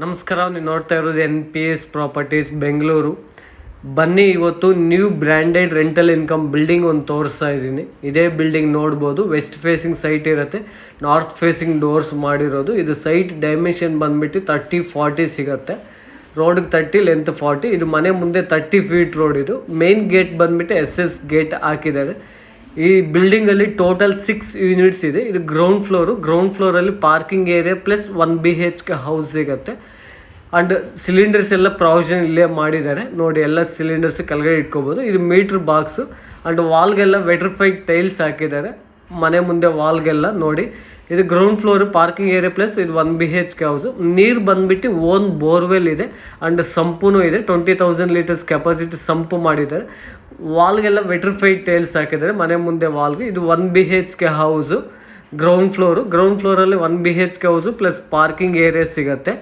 ನಮಸ್ಕಾರ, ನೀವು ನೋಡ್ತಾ ಇರೋದು NPS ಪ್ರಾಪರ್ಟೀಸ್ ಬೆಂಗಳೂರು. ಬನ್ನಿ, ಇವತ್ತು new branded rental income building ಒಂದು ತೋರಿಸ್ತಾ ಇದ್ದೀನಿ. ಇದೇ ಬಿಲ್ಡಿಂಗ್ ನೋಡ್ಬೋದು, ವೆಸ್ಟ್ ಫೇಸಿಂಗ್ ಸೈಟ್ ಇರುತ್ತೆ, ನಾರ್ತ್ ಫೇಸಿಂಗ್ ಡೋರ್ಸ್ ಮಾಡಿರೋದು. ಇದು ಸೈಟ್ ಡೈಮೆನ್ಷನ್ ಬಂದುಬಿಟ್ಟು 30-40 ಸಿಗುತ್ತೆ. ರೋಡ್ಗೆ 30, ಲೆಂತ್ 40. ಇದು ಮನೆ ಮುಂದೆ 30 ಫೀಟ್ ರೋಡ್. ಇದು ಮೇನ್ ಗೇಟ್ ಬಂದುಬಿಟ್ಟು SS ಗೇಟ್ ಹಾಕಿದ್ದಾರೆ. ಈ ಬಿಲ್ಡಿಂಗಲ್ಲಿ ಟೋಟಲ್ 6 ಯೂನಿಟ್ಸ್ ಇದೆ. ಇದು ಗ್ರೌಂಡ್ ಫ್ಲೋರಲ್ಲಿ parking area plus 1 BHK house ಸಿಗುತ್ತೆ. ಆ್ಯಂಡ್ ಸಿಲಿಂಡರ್ಸ್ ಎಲ್ಲ ಪ್ರಾವಿಷನ್ ಇಲ್ಲೇ ಮಾಡಿದ್ದಾರೆ ನೋಡಿ. ಎಲ್ಲ ಸಿಲಿಂಡರ್ಸ್ ಕೆಳಗಡೆ ಇಟ್ಕೋಬೋದು. ಇದು ಮೀಟ್ರ್ ಬಾಕ್ಸು ಆ್ಯಂಡ್ ವಾಲ್ಗೆಲ್ಲ ವೆಟ್ರಿಫೈಡ್ ಟೈಲ್ಸ್ ಹಾಕಿದ್ದಾರೆ ಮನೆ ಮುಂದೆ ವಾಲ್ಗೆಲ್ಲ ನೋಡಿ. ಇದು ground floor parking area plus ಇದು 1 BHK ಹೌಸು. ನೀರು ಬಂದುಬಿಟ್ಟು ಓನ್ ಬೋರ್ವೆಲ್ ಇದೆ ಆ್ಯಂಡ್ ಸಂಪೂ ಇದೆ. 20,000 ಲೀಟರ್ಸ್ ಕೆಪಾಸಿಟಿ ಸಂಪು ಮಾಡಿದ್ದಾರೆ. ವಾಲ್ಗೆಲ್ಲ ವೆಟ್ರಿಫೈಡ್ ಟೈಲ್ಸ್ ಹಾಕಿದ್ದಾರೆ ಮನೆ ಮುಂದೆ ವಾಲ್ಗೆ. ಇದು 1 BHK ಹೌಸು. ಗ್ರೌಂಡ್ ಫ್ಲೋರಲ್ಲಿ 1 BHK house plus parking area ಸಿಗುತ್ತೆ.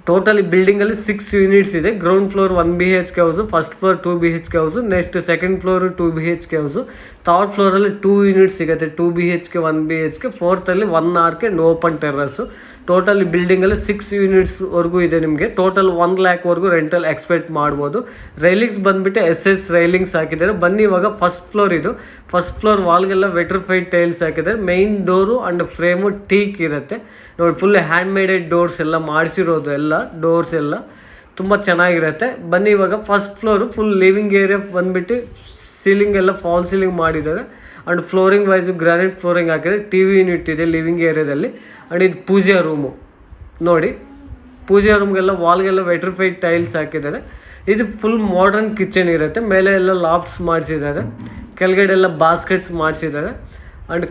ಟೋಟಲ್ ಈ ಬಿಲ್ಡಿಂಗಲ್ಲಿ 6 ಯೂನಿಟ್ಸ್ ಇದೆ. Ground floor 1 BHK house, first floor 2 BHK house, next second floor 2 BHK house, third ಫ್ಲೋರಲ್ಲಿ 2 ಯೂನಿಟ್ಸ್ ಸಿಗುತ್ತೆ, 2 BHK 1 BHK, ಫೋರ್ತಲ್ಲಿ 1 RK ಓಪನ್ ಟೆರ್ರಸ್ಸು. ಟೋಟಲ್ ಈ ಬಿಲ್ಡಿಂಗಲ್ಲಿ 6 ಯೂನಿಟ್ಸ್ವರೆಗೂ ಇದೆ. ನಿಮಗೆ ಟೋಟಲ್ 1 ಲ್ಯಾಕ್ವರೆಗೂ ರೆಂಟಲ್ ಎಕ್ಸ್ಪೆಕ್ಟ್ ಮಾಡ್ಬೋದು. ರೈಲಿಂಗ್ಸ್ ಬಂದುಬಿಟ್ಟು SS ರೈಲಿಂಗ್ಸ್ ಹಾಕಿದ್ದಾರೆ. ಬನ್ನಿ, ಇವಾಗ ಫಸ್ಟ್ ಫ್ಲೋರ್ ಇದು. ಫಸ್ಟ್ ಫ್ಲೋರ್ ವಾಲ್ಗೆಲ್ಲ ವೆಟ್ರಿಫೈಡ್ ಟೈಲ್ಸ್ ಹಾಕಿದ್ದಾರೆ. Main door and frame teak ಇರುತ್ತೆ ನೋಡಿ. ಫುಲ್ ಹ್ಯಾಂಡ್ ಮೇಡೆಡ್ ಡೋರ್ಸ್ ಎಲ್ಲ ಮಾಡಿಸಿರೋದು. ಎಲ್ಲ ಡೋರ್ಸ್ ಎಲ್ಲ ತುಂಬ ಚೆನ್ನಾಗಿರುತ್ತೆ. ಬನ್ನಿ, ಇವಾಗ first floor full living area ಬಂದುಬಿಟ್ಟು ಸೀಲಿಂಗ್ ಎಲ್ಲ ಫಾಲ್ ಸೀಲಿಂಗ್ ಮಾಡಿದ್ದಾರೆ. And flooring wise granite flooring ಹಾಕಿದ್ದಾರೆ. TV ಯೂನಿಟ್ ಇದೆ ಲಿವಿಂಗ್ ಏರಿಯಾದಲ್ಲಿ. ಆ್ಯಂಡ್ ಇದು ಪೂಜಾ ರೂಮು ನೋಡಿ. ಪೂಜಾ ರೂಮ್ಗೆಲ್ಲ ವಾಲ್ಗೆಲ್ಲ ವೆಟ್ರಿಫೈಡ್ ಟೈಲ್ಸ್ ಹಾಕಿದ್ದಾರೆ. ಇದು ಫುಲ್ ಮಾಡರ್ನ್ ಕಿಚನ್ ಇರುತ್ತೆ. ಮೇಲೆ ಎಲ್ಲ ಲಾಫ್ಟ್ಸ್ ಮಾಡಿಸಿದ್ದಾರೆ, ಕೆಳಗಡೆ ಎಲ್ಲ ಬಾಸ್ಕೆಟ್ಸ್ ಮಾಡಿಸಿದ್ದಾರೆ. ಆ್ಯಂಡ್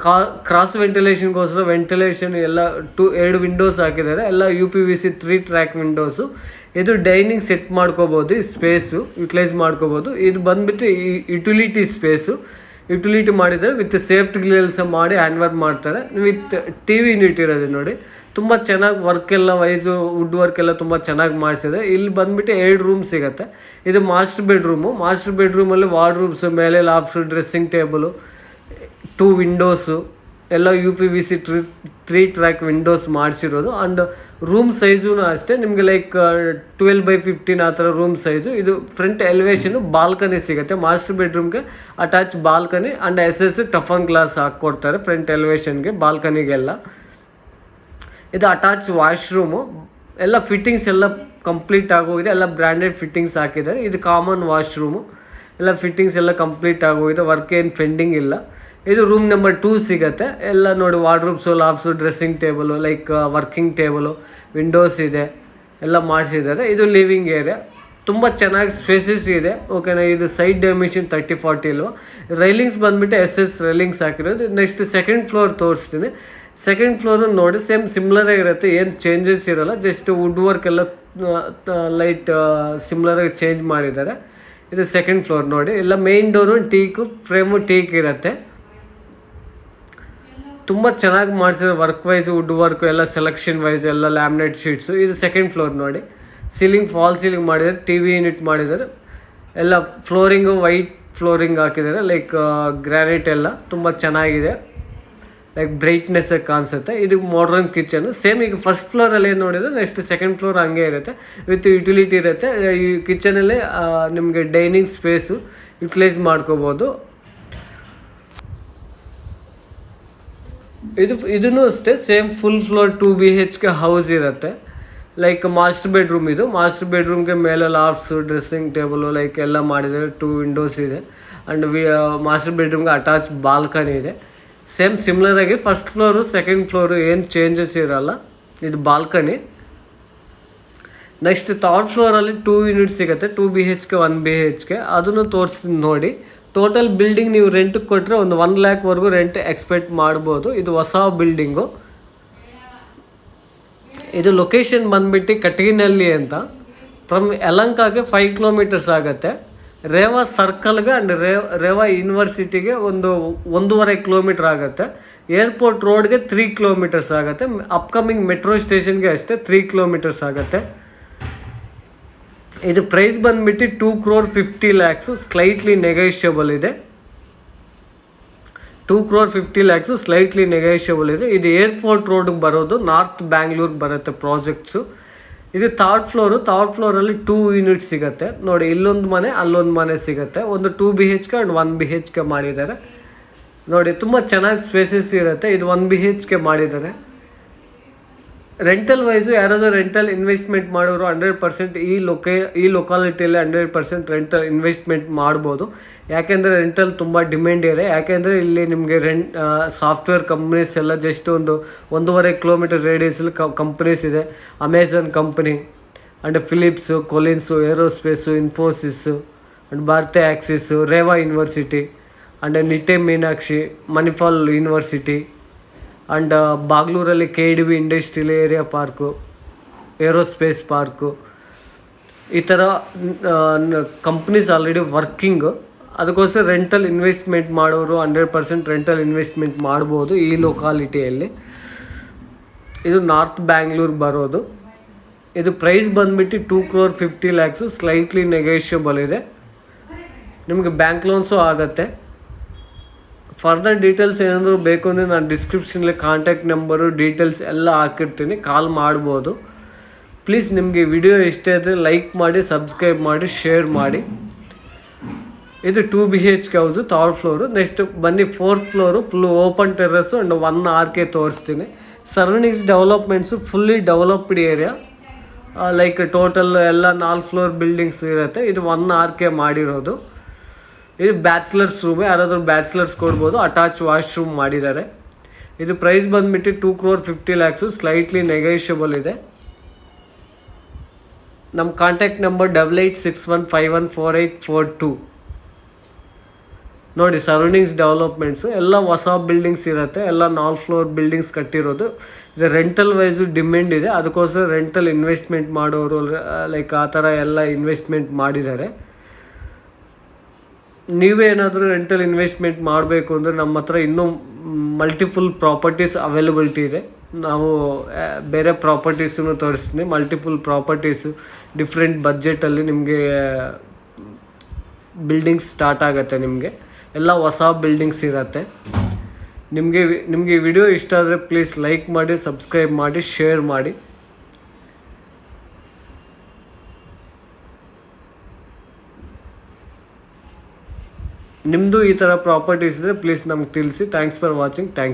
ಕ್ರಾಸ್ ವೆಂಟಿಲೇಷನ್ಗೋಸ್ಕರ ವೆಂಟಿಲೇಷನ್ ಎಲ್ಲ 2 ವಿಂಡೋಸ್ ಹಾಕಿದ್ದಾರೆ. ಎಲ್ಲ UPVC 3 ಟ್ರ್ಯಾಕ್ ವಿಂಡೋಸು. ಇದು ಡೈನಿಂಗ್ ಸೆಟ್ ಮಾಡ್ಕೋಬೋದು, ಈ ಸ್ಪೇಸು ಯುಟಿಲೈಸ್ ಮಾಡ್ಕೋಬೋದು. ಇದು ಬಂದುಬಿಟ್ಟು ಯುಟಿಲಿಟಿ ಸ್ಪೇಸು. ಯುಟಿಲಿಟಿ ಮಾಡಿದ್ದಾರೆ ವಿತ್ ಸೇಫ್ಟಿ ಗ್ರಿಲ್ಸ್ ಮಾಡಿ ಹ್ಯಾಂಡ್ ವಾರ್ ಮಾಡ್ತಾರೆ. ವಿತ್ TV ಯೂನಿಟ್ ಇರೋದು ನೋಡಿ. ತುಂಬ ಚೆನ್ನಾಗಿ ವರ್ಕ್ ಎಲ್ಲ ವೈಸು ವುಡ್ ವರ್ಕ್ ಎಲ್ಲ ತುಂಬ ಚೆನ್ನಾಗಿ ಮಾಡಿಸಿದೆ. ಇಲ್ಲಿ ಬಂದುಬಿಟ್ಟು 2 ರೂಮ್ ಸಿಗುತ್ತೆ. ಇದು ಮಾಸ್ಟರ್ ಬೆಡ್ರೂಮಲ್ಲಿ ವಾರ್ಡ್ರೂಮ್ಸು, ಮೇಲೆ ಲಾಫ್ಟ್ಸು, ಡ್ರೆಸ್ಸಿಂಗ್ ಟೇಬಲು, 2 ವಿಂಡೋಸು, ಎಲ್ಲ UPVC 3 ಟ್ರ್ಯಾಕ್ ವಿಂಡೋಸ್ ಮಾಡಿಸಿರೋದು. ಆ್ಯಂಡ್ ರೂಮ್ ಸೈಜೂ ಅಷ್ಟೇ ನಿಮಗೆ ಲೈಕ್ 12x15 ಆ ಥರ ರೂಮ್ ಸೈಜು. ಇದು ಫ್ರಂಟ್ ಎಲಿವೇಷನು ಬಾಲ್ಕನಿ ಸಿಗುತ್ತೆ. ಮಾಸ್ಟರ್ ಬೆಡ್ರೂಮ್ಗೆ ಅಟ್ಯಾಚ್ ಬಾಲ್ಕನಿ ಆ್ಯಂಡ್ SS ಟಫನ್ ಗ್ಲಾಸ್ ಹಾಕ್ಕೊಡ್ತಾರೆ ಫ್ರಂಟ್ ಎಲಿವೇಷನ್ಗೆ, ಬಾಲ್ಕನಿಗೆಲ್ಲ. ಇದು ಅಟ್ಯಾಚ್ ವಾಶ್ರೂಮು. ಎಲ್ಲ ಫಿಟ್ಟಿಂಗ್ಸ್ ಎಲ್ಲ ಕಂಪ್ಲೀಟ್ ಆಗೋಗಿದೆ. ಎಲ್ಲ ಬ್ರ್ಯಾಂಡೆಡ್ ಫಿಟ್ಟಿಂಗ್ಸ್ ಹಾಕಿದ್ದಾರೆ. ಇದು ಕಾಮನ್ ವಾಶ್ರೂಮು. ಎಲ್ಲ ಫಿಟ್ಟಿಂಗ್ಸ್ ಎಲ್ಲ ಕಂಪ್ಲೀಟ್ ಆಗೋಗಿದೆ. ವರ್ಕ್ ಏನು ಪೆಂಡಿಂಗ್ ಇಲ್ಲ. ಇದು ರೂಮ್ ನಂಬರ್ 2 ಸಿಗುತ್ತೆ. ಎಲ್ಲ ನೋಡಿ, wardrobes, lofts, dressing table, like working table, windows ಇದೆ, ಎಲ್ಲ ಮಾಡಿಸಿದ್ದಾರೆ. ಇದು ಲಿವಿಂಗ್ ಏರಿಯಾ ತುಂಬ ಚೆನ್ನಾಗಿ ಸ್ಪೇಸಸ್ ಇದೆ. ಓಕೆನಾ. ಇದು ಸೈಡ್ ಡೈಮೆನ್ಷನ್ 30-40 ಇಲ್ವಾ. ರೈಲಿಂಗ್ಸ್ ಬಂದುಬಿಟ್ಟು SS ರೈಲಿಂಗ್ಸ್ ಹಾಕಿರೋದು. ನೆಕ್ಸ್ಟ್ ಸೆಕೆಂಡ್ ಫ್ಲೋರ್ ತೋರಿಸ್ತೀನಿ. ಸೆಕೆಂಡ್ ಫ್ಲೋರು ನೋಡಿ ಸೇಮ್ ಸಿಮ್ಲರಾಗಿ ಇರುತ್ತೆ, ಏನು ಚೇಂಜಸ್ ಇರೋಲ್ಲ. ಜಸ್ಟ್ ವುಡ್ ವರ್ಕ್ ಎಲ್ಲ ಲೈಟ್ ಸಿಮ್ಲರಾಗಿ ಚೇಂಜ್ ಮಾಡಿದ್ದಾರೆ. ಇದು ಸೆಕೆಂಡ್ ಫ್ಲೋರ್ ನೋಡಿ. ಎಲ್ಲ main door teak, frame teak ಇರುತ್ತೆ. ತುಂಬ ಚೆನ್ನಾಗಿ ಮಾಡಿಸಿರೋ ವರ್ಕ್ ವೈಸು, ವುಡ್ ವರ್ಕು ಎಲ್ಲ ಸೆಲೆಕ್ಷನ್ ವೈಸ್ ಎಲ್ಲ ಲ್ಯಾಮಿನೇಟ್ ಶೀಟ್ಸು. ಇದು ಸೆಕೆಂಡ್ ಫ್ಲೋರ್ ನೋಡಿ. ಸೀಲಿಂಗ್ ಫಾಲ್ ಸೀಲಿಂಗ್ ಮಾಡಿದ್ದಾರೆ, TV ಯೂನಿಟ್ ಮಾಡಿದ್ದಾರೆ. ಎಲ್ಲ ಫ್ಲೋರಿಂಗು ವೈಟ್ ಫ್ಲೋರಿಂಗ್ ಹಾಕಿದ್ದಾರೆ, ಲೈಕ್ ಗ್ರಾನೈಟ್ ಎಲ್ಲ ತುಂಬ ಚೆನ್ನಾಗಿದೆ, ಲೈಕ್ ಬ್ರೈಟ್ನೆಸ್ ಕಾಣಿಸುತ್ತೆ. ಇದು ಮಾಡರ್ನ್ ಕಿಚನು. ಸೇಮ್ ಈಗ ಫಸ್ಟ್ ಫ್ಲೋರಲ್ಲಿ ಏನು ನೋಡಿದರೆ ನೆಕ್ಸ್ಟ್ ಸೆಕೆಂಡ್ ಫ್ಲೋರ್ ಹಂಗೆ ಇರುತ್ತೆ, ವಿತ್ ಯುಟಿಲಿಟಿ ಇರುತ್ತೆ. ಈ ಕಿಚನಲ್ಲಿ ನಿಮಗೆ ಡೈನಿಂಗ್ ಸ್ಪೇಸು ಯುಟಿಲೈಸ್ ಇದೂ ಅಷ್ಟೇ same full floor 2 BHK house ಇರುತ್ತೆ. Like master bedroom. ಇದು ಮಾಸ್ಟರ್ ಬೆಡ್ರೂಮ್ಗೆ ಮೇಲೆ ಲಾಫ್ಟ್ಸು, ಡ್ರೆಸ್ಸಿಂಗ್ ಟೇಬಲು, ಲೈಕ್ ಎಲ್ಲ ಮಾಡಿದ್ದಾರೆ. 2 ವಿಂಡೋಸ್ ಇದೆ. ಆ್ಯಂಡ್ ಮಾಸ್ಟರ್ ಬೆಡ್ರೂಮ್ಗೆ ಅಟ್ಯಾಚ್ ಬಾಲ್ಕನಿ ಇದೆ. ಸೇಮ್ ಸಿಮ್ಲರಾಗಿ ಫಸ್ಟ್ ಫ್ಲೋರು ಸೆಕೆಂಡ್ ಫ್ಲೋರು ಏನು ಚೇಂಜಸ್ ಇರೋಲ್ಲ. ಇದು ಬಾಲ್ಕನಿ. ನೆಕ್ಸ್ಟ್ ಥರ್ಡ್ ಫ್ಲೋರಲ್ಲಿ 2 ಯೂನಿಟ್ ಸಿಗುತ್ತೆ, 2 BHK 1 BHK. ಅದನ್ನು ತೋರಿಸ್ತೀನಿ ನೋಡಿ. ಟೋಟಲ್ ಬಿಲ್ಡಿಂಗ್ ನೀವು ರೆಂಟಿಗೆ ಕೊಟ್ಟರೆ ಒಂದು 1 ಲ್ಯಾಕ್ವರೆಗೂ ರೆಂಟ್ ಎಕ್ಸ್ಪೆಕ್ಟ್ ಮಾಡ್ಬೋದು. ಇದು ಹೊಸ ಬಿಲ್ಡಿಂಗು. ಇದು ಲೊಕೇಶನ್ ಬಂದುಬಿಟ್ಟು ಕಟಗಿನಹಳ್ಳಿ ಅಂತ. ಫ್ರಮ್ ಯಲಹಂಕಗೆ 5 ಕಿಲೋಮೀಟರ್ಸ್ ಆಗುತ್ತೆ. ರೇವಾ ಸರ್ಕಲ್ಗೆ ಆ್ಯಂಡ್ ರೇವಾ ಯೂನಿವರ್ಸಿಟಿಗೆ ಒಂದು 1.5 ಕಿಲೋಮೀಟರ್ ಆಗುತ್ತೆ. ಏರ್ಪೋರ್ಟ್ ರೋಡ್ಗೆ 3 ಕಿಲೋಮೀಟರ್ಸ್ ಆಗುತ್ತೆ. ಅಪ್ಕಮಿಂಗ್ ಮೆಟ್ರೋ ಸ್ಟೇಷನ್ಗೆ ಅಷ್ಟೇ 3 ಕಿಲೋಮೀಟರ್ಸ್ ಆಗುತ್ತೆ. ಇದು ಪ್ರೈಸ್ ಬಂದುಬಿಟ್ಟು 2,50,00,000, ಸ್ಲೈಟ್ಲಿ ನೆಗೋಷಿಯಬಲ್ ಇದೆ. 2,50,00,000 ಸ್ಲೈಟ್ಲಿ ನೆಗೋಷಿಯಬಲ್ ಇದೆ. ಇದು ಏರ್ಪೋರ್ಟ್ ರೋಡ್ಗೆ ಬರೋದು, ನಾರ್ತ್ ಬ್ಯಾಂಗ್ಳೂರ್ಗೆ ಬರುತ್ತೆ ಪ್ರಾಜೆಕ್ಟ್ಸು. ಇದು ಥರ್ಡ್ ಫ್ಲೋರಲ್ಲಿ 2 ಯೂನಿಟ್ ಸಿಗುತ್ತೆ ನೋಡಿ. ಇಲ್ಲೊಂದು ಮನೆ, ಅಲ್ಲೊಂದು ಮನೆ ಸಿಗುತ್ತೆ. ಒಂದು 2 BHK ಆ್ಯಂಡ್ 1 BHK ಮಾಡಿದ್ದಾರೆ ನೋಡಿ. ತುಂಬ ಚೆನ್ನಾಗಿ ಸ್ಪೇಸಸ್ ಇರುತ್ತೆ. ಇದು 1 BHK ಮಾಡಿದ್ದಾರೆ. ರೆಂಟಲ್ ವೈಸು ಯಾರಾದರೂ ರೆಂಟಲ್ ಇನ್ವೆಸ್ಟ್ಮೆಂಟ್ ಮಾಡೋರು 100% ಈ ಲೊಕಾಲಿಟಿಯಲ್ಲಿ 100% ರೆಂಟಲ್ ಇನ್ವೆಸ್ಟ್ಮೆಂಟ್ ಮಾಡ್ಬೋದು. ಯಾಕೆಂದರೆ ರೆಂಟಲ್ ತುಂಬ ಡಿಮ್ಯಾಂಡ್ ಇದೆ. ಯಾಕೆಂದರೆ ಇಲ್ಲಿ ನಿಮಗೆ ಸಾಫ್ಟ್ವೇರ್ ಕಂಪ್ನೀಸ್ ಎಲ್ಲ ಜಸ್ಟ್ 1.5 ಕಿಲೋಮೀಟರ್ ರೇಡಿಯಸಲ್ಲಿ ಕಂಪ್ನೀಸ್ ಇದೆ. Amazon company and Philips, Collins, aerospace, Infosys and Bharti Axis, Reva university and Nitte Meenakshi, Manipal university and ಬಾಗ್ಲೂರಲ್ಲಿ KDB industrial area park, aerospace park, ಈ ಥರ ಕಂಪ್ನೀಸ್ ಆಲ್ರೆಡಿ ವರ್ಕಿಂಗು. ಅದಕ್ಕೋಸ್ಕರ ರೆಂಟಲ್ ಇನ್ವೆಸ್ಟ್ಮೆಂಟ್ ಮಾಡೋರು 100% ರೆಂಟಲ್ ಇನ್ವೆಸ್ಟ್ಮೆಂಟ್ ಮಾಡ್ಬೋದು ಈ ಲೊಕಾಲಿಟಿಯಲ್ಲಿ. ಇದು ನಾರ್ತ್ ಬ್ಯಾಂಗ್ಳೂರ್ ಬರೋದು. ಇದು ಪ್ರೈಸ್ ಬಂದುಬಿಟ್ಟು 2,50,00,000 ಸ್ಲೈಟ್ಲಿ ನೆಗೋಷಿಯಬಲ್ ಇದೆ. ನಿಮಗೆ ಬ್ಯಾಂಕ್ ಲೋನ್ಸು ಆಗುತ್ತೆ. ಫರ್ದರ್ ಡೀಟೇಲ್ಸ್ ಏನಾದರೂ ಬೇಕು ಅಂದರೆ ನಾನು ಡಿಸ್ಕ್ರಿಪ್ಷನಲ್ಲಿ ಕಾಂಟ್ಯಾಕ್ಟ್ ನಂಬರು ಡೀಟೇಲ್ಸ್ ಎಲ್ಲ ಹಾಕಿರ್ತೀನಿ, ಕಾಲ್ ಮಾಡ್ಬೋದು. ಪ್ಲೀಸ್ ನಿಮಗೆ ವಿಡಿಯೋ ಇಷ್ಟ ಆದರೆ ಲೈಕ್ ಮಾಡಿ, ಸಬ್ಸ್ಕ್ರೈಬ್ ಮಾಡಿ, ಶೇರ್ ಮಾಡಿ. ಇದು 2 BHK house, third floor. Next ಬನ್ನಿ 4th floor, full open terrace and 1 RK ತೋರಿಸ್ತೀನಿ. Surroundings developments fully developed area. Like total ಎಲ್ಲ 4 ಫ್ಲೋರ್ ಬಿಲ್ಡಿಂಗ್ಸ್ ಇರುತ್ತೆ. ಇದು 1 RK ಮಾಡಿರೋದು. ಇದು ಬ್ಯಾಚುಲರ್ಸ್ ರೂಮೇ, ಯಾರಾದರೂ ಬ್ಯಾಚುಲರ್ಸ್ ಕೊಡ್ಬೋದು. ಅಟ್ಯಾಚ್ ವಾಶ್ರೂಮ್ ಮಾಡಿದ್ದಾರೆ. ಇದು ಪ್ರೈಸ್ ಬಂದುಬಿಟ್ಟು 2,50,00,000 ಸ್ಲೈಟ್ಲಿ ನೆಗೋಷಿಯಬಲ್ ಇದೆ. ನಮ್ಮ ಕಾಂಟ್ಯಾಕ್ಟ್ ನಂಬರ್ 8861514842 ನೋಡಿ. ಸರೌಂಡಿಂಗ್ಸ್ ಡೆವಲಪ್ಮೆಂಟ್ಸು ಎಲ್ಲ ಹೊಸ ಬಿಲ್ಡಿಂಗ್ಸ್ ಇರುತ್ತೆ. ಎಲ್ಲ 4 ಫ್ಲೋರ್ ಬಿಲ್ಡಿಂಗ್ಸ್ ಕಟ್ಟಿರೋದು. ಇದು ರೆಂಟಲ್ ವೈಸು ಡಿಮ್ಯಾಂಡ್ ಇದೆ. ಅದಕ್ಕೋಸ್ಕರ ರೆಂಟಲ್ ಇನ್ವೆಸ್ಟ್ಮೆಂಟ್ ಮಾಡೋರು ಲೈಕ್ ಆ ಥರ ಎಲ್ಲ ಇನ್ವೆಸ್ಟ್ಮೆಂಟ್ ಮಾಡಿದ್ದಾರೆ. ನೀವೇನಾದರೂ ರೆಂಟಲ್ ಇನ್ವೆಸ್ಟ್ಮೆಂಟ್ ಮಾಡಬೇಕು ಅಂದರೆ ನಮ್ಮ ಹತ್ರ ಇನ್ನೂ ಮಲ್ಟಿಫುಲ್ ಪ್ರಾಪರ್ಟೀಸ್ ಅವೈಲಬಿಲಿಟಿ ಇದೆ. ನಾವು ಬೇರೆ ಪ್ರಾಪರ್ಟೀಸನ್ನು ತೋರಿಸ್ತೀನಿ. ಮಲ್ಟಿಫುಲ್ ಪ್ರಾಪರ್ಟೀಸು ಡಿಫ್ರೆಂಟ್ ಬಜೆಟಲ್ಲಿ ನಿಮಗೆ ಬಿಲ್ಡಿಂಗ್ಸ್ ಸ್ಟಾರ್ಟ್ ಆಗುತ್ತೆ. ನಿಮಗೆ ಎಲ್ಲ ಹೊಸ ಬಿಲ್ಡಿಂಗ್ಸ್ ಇರುತ್ತೆ. ನಿಮಗೆ ವಿಡಿಯೋ ಇಷ್ಟ ಆದರೆ ಪ್ಲೀಸ್ ಲೈಕ್ ಮಾಡಿ, ಸಬ್ಸ್ಕ್ರೈಬ್ ಮಾಡಿ, ಶೇರ್ ಮಾಡಿ. ನಿಮ್ಮದು ಈ ಥರ ಪ್ರಾಪರ್ಟೀಸ್ ಇದ್ದರೆ ಪ್ಲೀಸ್ ನಮ್ಗೆ ತಿಳಿಸಿ. Thanks for watching. Thank you.